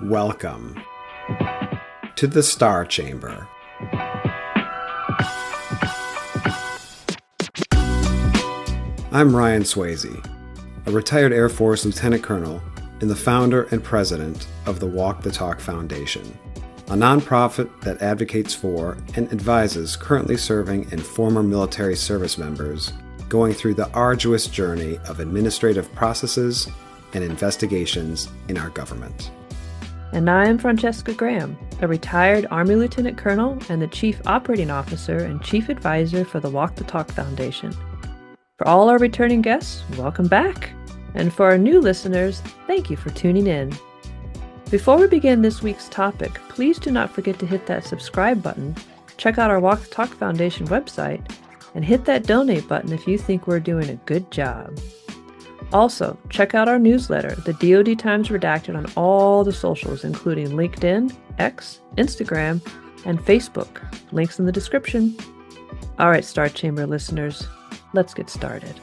Welcome to the Star Chamber. I'm Ryan Swayze, a retired Air Force Lieutenant Colonel and the founder and president of the Walk the Talk Foundation, a nonprofit that advocates for and advises currently serving and former military service members going through the arduous journey of administrative processes and investigations in our government. And I am Francescagraham, a retired Army Lieutenant Colonel and the Chief Operating Officer and Chief Advisor for the Walk the Talk Foundation. For all our returning guests, welcome back. And for our new listeners, thank you for tuning in. Before we begin this week's topic, please do not forget to hit that subscribe button, check out our Walk the Talk Foundation website, and hit that donate button if you think we're doing a good job. Also, check out our newsletter, the DoD Times Redacted, on all the socials, including LinkedIn, X, Instagram, and Facebook. Links in the description. All right, Star Chamber listeners, let's get started.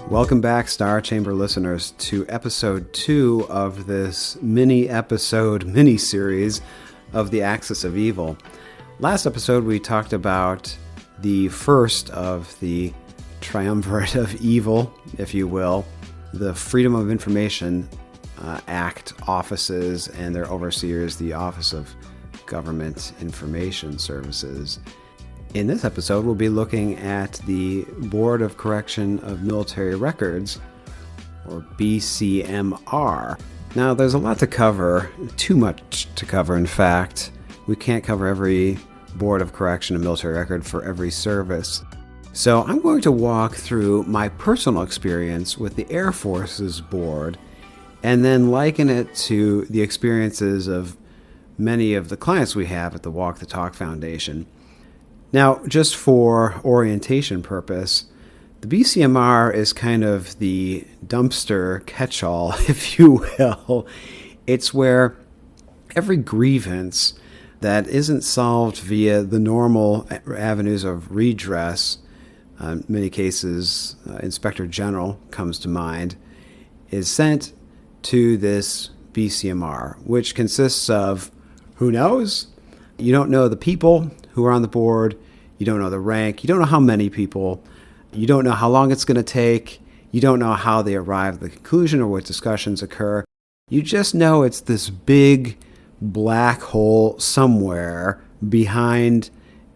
Welcome back, Star Chamber listeners, to episode 2 of this mini-series of the Axis of Evil. Last episode, we talked about the first of the triumvirate of evil, if you will, the Freedom of Information Act offices and their overseers, the Office of Government Information Services. In this episode, we'll be looking at the Board of Correction of Military Records, or BCMR. Now, there's a lot to cover, too much to cover, in fact. We can't cover every Board of Correction of Military Record for every service. So I'm going to walk through my personal experience with the Air Force's board and then liken it to the experiences of many of the clients we have at the Walk the Talk Foundation. Now, just for orientation purpose, the BCMR is kind of the dumpster catch-all, if you will. It's where every grievance that isn't solved via the normal avenues of redress, in many cases, Inspector General comes to mind, is sent to this BCMR, which consists of, who knows? You don't know the people who are on the board, you don't know the rank, you don't know how many people, you don't know how long it's going to take, you don't know how they arrive at the conclusion or what discussions occur. You just know it's this big black hole somewhere behind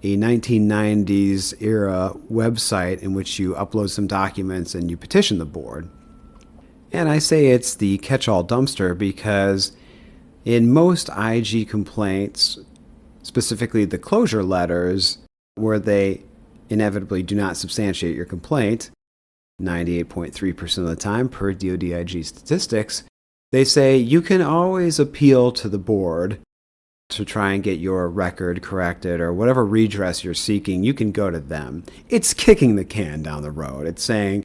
a 1990s era website in which you upload some documents and you petition the board. And I say it's the catch-all dumpster because in most IG complaints, specifically the closure letters, where they inevitably do not substantiate your complaint, 98.3% of the time per DoD-IG statistics, they say you can always appeal to the board to try and get your record corrected or whatever redress you're seeking, you can go to them. It's kicking the can down the road. It's saying,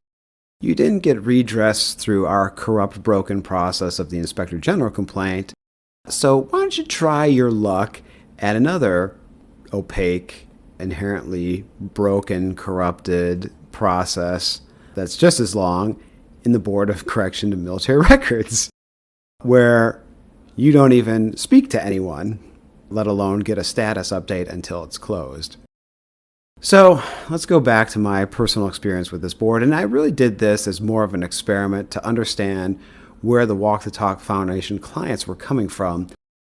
you didn't get redress through our corrupt, broken process of the Inspector General complaint, so why don't you try your luck at another opaque, inherently broken, corrupted process that's just as long in the Board of Correction of Military Records, where you don't even speak to anyone, let alone get a status update until it's closed. So let's go back to my personal experience with this board, and I really did this as more of an experiment to understand where the Walk the Talk Foundation clients were coming from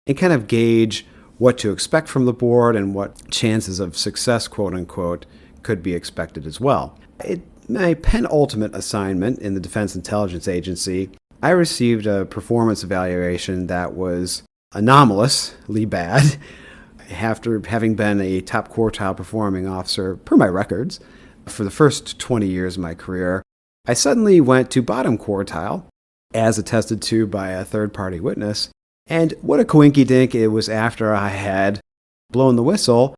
and kind of gauge what to expect from the board and what chances of success, quote unquote, could be expected as well. In my penultimate assignment in the Defense Intelligence Agency, I received a performance evaluation that was anomalously bad. After having been a top quartile performing officer, per my records, for the first 20 years of my career, I suddenly went to bottom quartile, as attested to by a third-party witness. And what a coinky-dink, it was after I had blown the whistle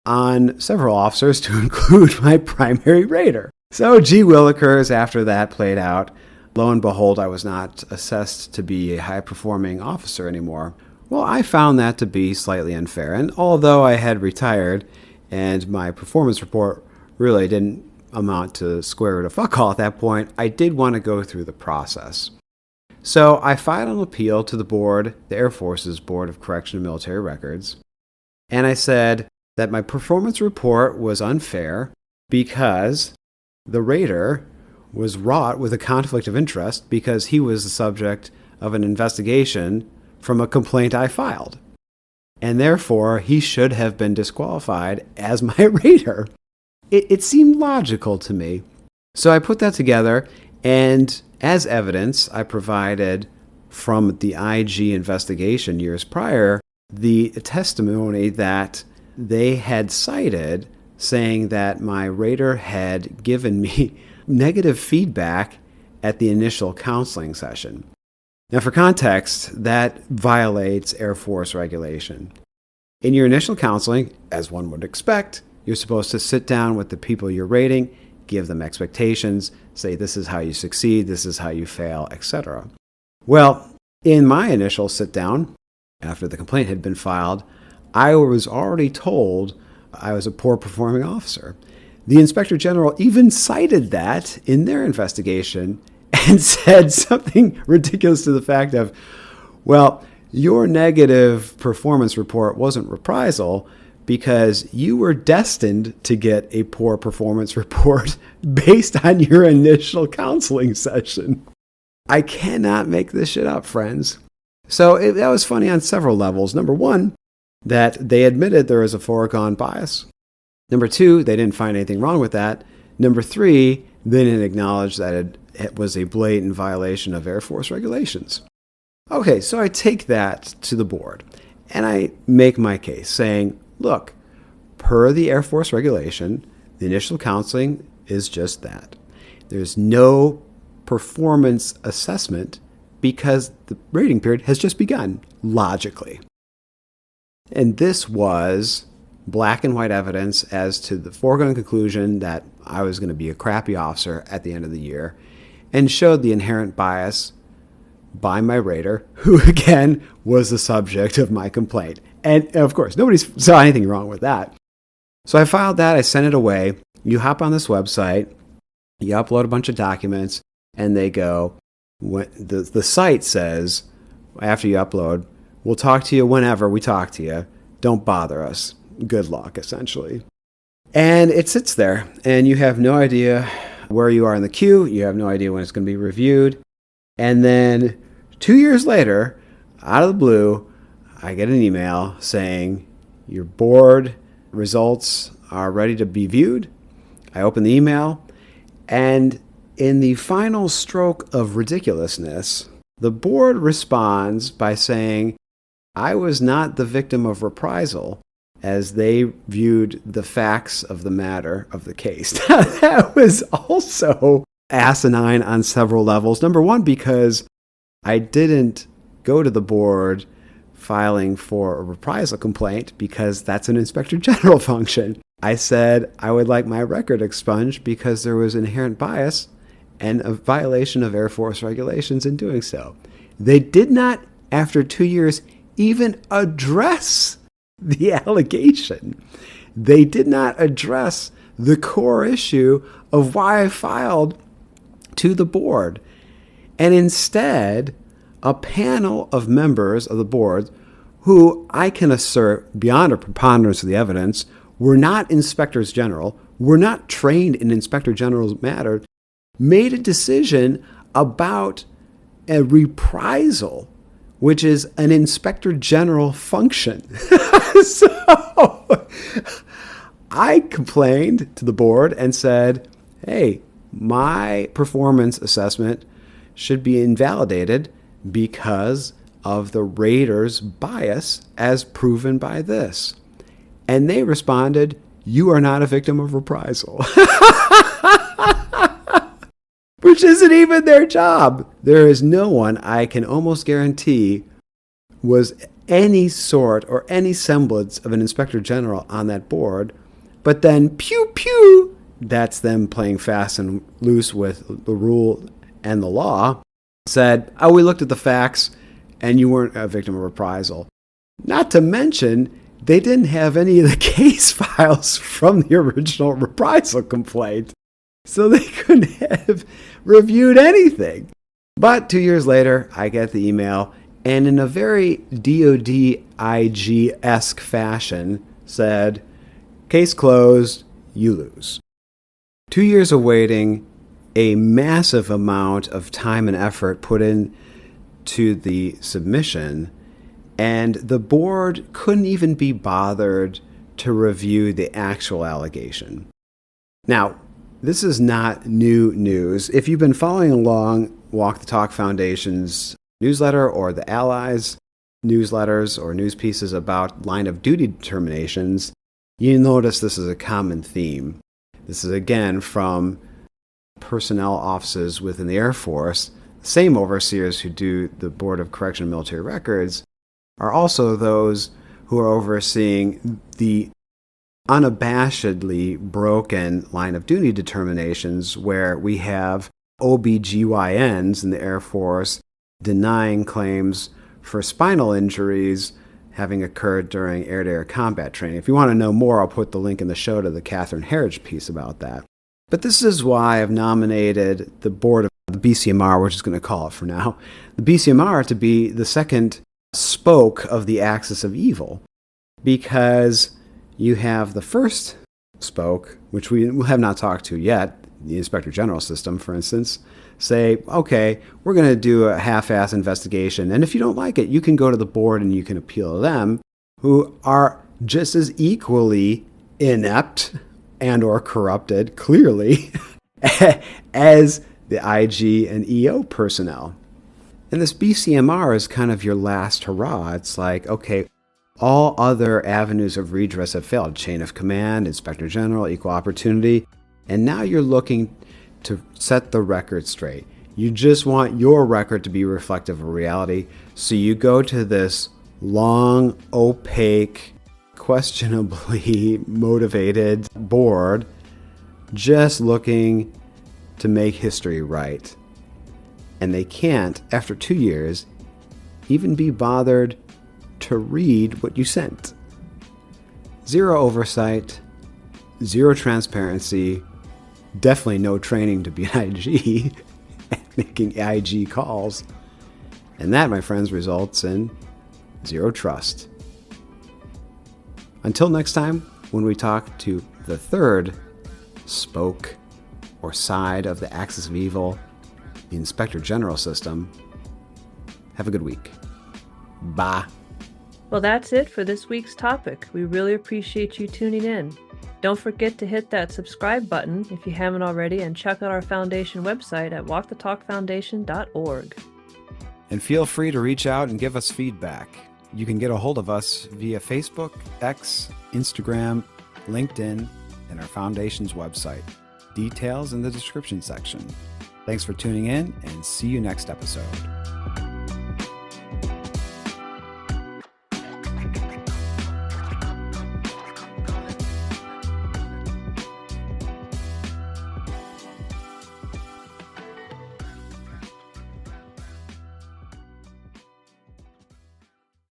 on several officers to include my primary raider. So gee willikers, after that played out, lo and behold, I was not assessed to be a high-performing officer anymore. Well, I found that to be slightly unfair, and although I had retired and my performance report really didn't amount to square root of fuck all at that point, I did want to go through the process. So I filed an appeal to the board, the Air Force's Board of Correction and Military Records, and I said that my performance report was unfair because the rater was wrought with a conflict of interest because he was the subject of an investigation from a complaint I filed. And therefore, he should have been disqualified as my rater. It seemed logical to me. So I put that together, and as evidence, I provided from the IG investigation years prior the testimony that they had cited saying that my rater had given me negative feedback at the initial counseling session. Now, for context, that violates Air Force regulation. In your initial counseling, as one would expect, you're supposed to sit down with the people you're rating, give them expectations, say this is how you succeed, this is how you fail, etc. Well, in my initial sit down, after the complaint had been filed, I was already told I was a poor performing officer. The Inspector General even cited that in their investigation and said something ridiculous to the fact of, well, your negative performance report wasn't reprisal because you were destined to get a poor performance report based on your initial counseling session. I cannot make this shit up, friends. So that was funny on several levels. Number one, that they admitted there was a foregone bias. Number two, they didn't find anything wrong with that. Number three, they didn't acknowledge that it was a blatant violation of Air Force regulations. Okay, so I take that to the board and I make my case saying, look, per the Air Force regulation, the initial counseling is just that. There's no performance assessment because the rating period has just begun, logically. And this was black and white evidence as to the foregone conclusion that I was going to be a crappy officer at the end of the year, and showed the inherent bias by my rater, who again was the subject of my complaint. And of course, nobody saw anything wrong with that. So I filed that, I sent it away. You hop on this website, you upload a bunch of documents, and they go, the site says, after you upload, we'll talk to you whenever we talk to you. Don't bother us. Good luck, essentially. And it sits there, and you have no idea where you are in the queue. You have no idea when it's going to be reviewed. And then 2 years later, out of the blue, I get an email saying, your board results are ready to be viewed. I open the email, and in the final stroke of ridiculousness, the board responds by saying, I was not the victim of reprisal, as they viewed the facts of the matter of the case. That was also asinine on several levels. Number one, because I didn't go to the board filing for a reprisal complaint because that's an Inspector General function. I said I would like my record expunged because there was inherent bias and a violation of Air Force regulations in doing so. They did not, after 2 years, even address the allegation. They did not address the core issue of why I filed to the board. And instead, a panel of members of the board, who I can assert beyond a preponderance of the evidence, were not inspectors general, were not trained in Inspector General's matter, made a decision about a reprisal, which is an Inspector General function. So I complained to the board and said, hey, my performance assessment should be invalidated because of the rater's bias as proven by this. And they responded, you are not a victim of reprisal. Which isn't even their job. There is no one, I can almost guarantee, was any sort or any semblance of an Inspector General on that board. But then, pew, pew, that's them playing fast and loose with the rule and the law, said, oh, we looked at the facts and you weren't a victim of reprisal. Not to mention, they didn't have any of the case files from the original reprisal complaint. So they couldn't have reviewed anything. But 2 years later, I get the email, and in a very DOD-IG-esque fashion, said, case closed, you lose. 2 years of waiting, a massive amount of time and effort put into the submission, and the board couldn't even be bothered to review the actual allegation. Now, this is not new news. If you've been following along Walk the Talk Foundation's newsletter or the Allies newsletters or news pieces about line of duty determinations, you notice this is a common theme. This is again from personnel offices within the Air Force. The same overseers who do the Board of Correction of Military Records are also those who are overseeing the unabashedly broken line of duty determinations where we have OBGYNs in the Air Force denying claims for spinal injuries having occurred during air-to-air combat training. If you want to know more, I'll put the link in the show to the Catherine Herridge piece about that. But this is why I've nominated the board of the BCMR, we're just going to call it for now, the BCMR to be the second spoke of the axis of evil, because you have the first spoke, which we have not talked to yet, the Inspector General system, for instance, say, okay, we're going to do a half-ass investigation, and if you don't like it, you can go to the board and you can appeal to them, who are just as equally inept and or corrupted, clearly, as the IG and EO personnel. And this BCMR is kind of your last hurrah. It's like, okay, all other avenues of redress have failed. Chain of command, Inspector General, equal opportunity. And now you're looking to set the record straight. You just want your record to be reflective of reality. So you go to this long, opaque, questionably motivated board just looking to make history right. And they can't, after 2 years, even be bothered to read what you sent. Zero oversight, zero transparency, definitely no training to be an IG, making IG calls. And that, my friends, results in zero trust. Until next time, when we talk to the third spoke or side of the axis of evil, the Inspector General system, have a good week. Bye. Well, that's it for this week's topic. We really appreciate you tuning in. Don't forget to hit that subscribe button if you haven't already, and check out our foundation website at walkthetalkfoundation.org. And feel free to reach out and give us feedback. You can get a hold of us via Facebook, X, Instagram, LinkedIn, and our foundation's website. Details in the description section. Thanks for tuning in, and see you next episode.